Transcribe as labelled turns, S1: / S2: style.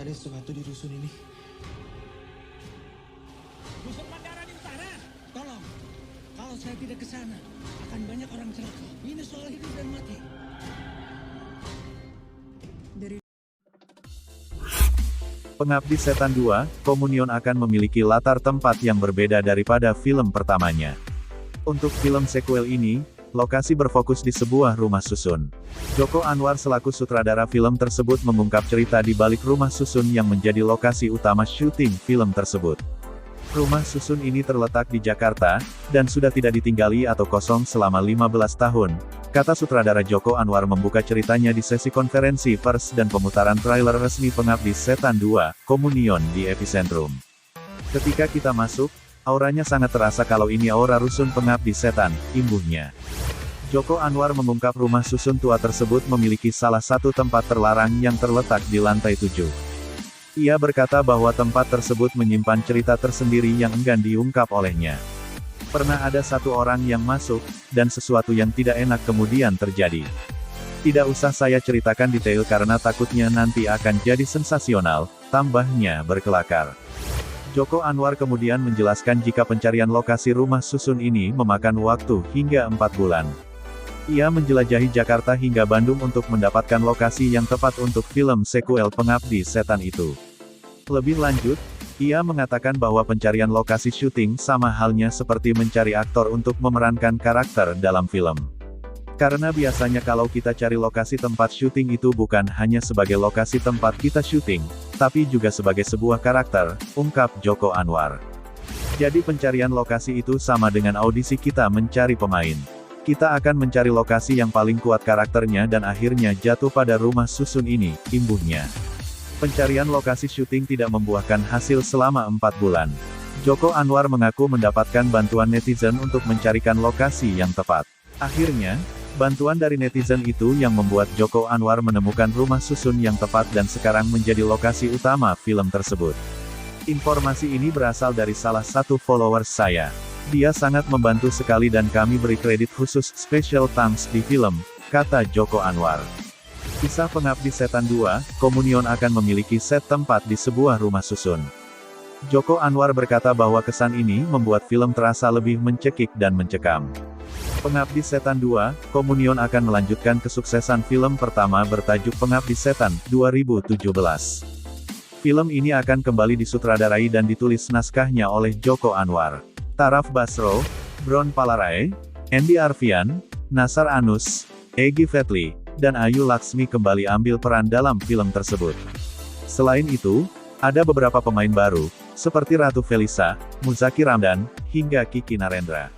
S1: ada sesuatu di rusun ini.
S2: Rusun Mandara di utara. Tolong, kalau saya tidak ke sana, akan banyak orang celaka. Ini soal hidup dan mati.
S3: Pengabdi Setan 2, Komunion akan memiliki latar tempat yang berbeda daripada film pertamanya. Untuk film sequel ini, lokasi berfokus di sebuah rumah susun. Joko Anwar selaku sutradara film tersebut mengungkap cerita di balik rumah susun yang menjadi lokasi utama syuting film tersebut. Rumah susun ini terletak di Jakarta, dan sudah tidak ditinggali atau kosong selama 15 tahun, kata sutradara Joko Anwar membuka ceritanya di sesi konferensi pers dan pemutaran trailer resmi Pengabdi Setan 2, Komunion di Epicentrum. Ketika kita masuk, auranya sangat terasa kalau ini aura rusun Pengabdi Setan, imbuhnya. Joko Anwar mengungkap rumah susun tua tersebut memiliki salah satu tempat terlarang yang terletak di lantai 7. Ia berkata bahwa tempat tersebut menyimpan cerita tersendiri yang enggan diungkap olehnya. Pernah ada satu orang yang masuk, dan sesuatu yang tidak enak kemudian terjadi. Tidak usah saya ceritakan detail karena takutnya nanti akan jadi sensasional, tambahnya berkelakar. Joko Anwar kemudian menjelaskan jika pencarian lokasi rumah susun ini memakan waktu hingga 4 bulan. Ia menjelajahi Jakarta hingga Bandung untuk mendapatkan lokasi yang tepat untuk film sequel Pengabdi Setan itu. Lebih lanjut, ia mengatakan bahwa pencarian lokasi syuting sama halnya seperti mencari aktor untuk memerankan karakter dalam film. Karena biasanya kalau kita cari lokasi tempat syuting itu bukan hanya sebagai lokasi tempat kita syuting, tapi juga sebagai sebuah karakter, ungkap Joko Anwar. Jadi pencarian lokasi itu sama dengan audisi kita mencari pemain. Kita akan mencari lokasi yang paling kuat karakternya dan akhirnya jatuh pada rumah susun ini, imbuhnya. Pencarian lokasi syuting tidak membuahkan hasil selama 4 bulan. Joko Anwar mengaku mendapatkan bantuan netizen untuk mencarikan lokasi yang tepat. Akhirnya, bantuan dari netizen itu yang membuat Joko Anwar menemukan rumah susun yang tepat dan sekarang menjadi lokasi utama film tersebut. Informasi ini berasal dari salah satu followers saya. Dia sangat membantu sekali dan kami beri kredit khusus special thanks di film, kata Joko Anwar. Kisah Pengabdi Setan 2, Komunion akan memiliki set tempat di sebuah rumah susun. Joko Anwar berkata bahwa kesan ini membuat film terasa lebih mencekik dan mencekam. Pengabdi Setan 2, Komunion akan melanjutkan kesuksesan film pertama bertajuk Pengabdi Setan, 2017. Film ini akan kembali disutradarai dan ditulis naskahnya oleh Joko Anwar. Taraf Basro, Bron Palarae, Andy Arfian, Nasar Anus, Egy Fetli, dan Ayu Laksmi kembali ambil peran dalam film tersebut. Selain itu, ada beberapa pemain baru, seperti Ratu Felisa, Muzaki Ramdan, hingga Kiki Narendra.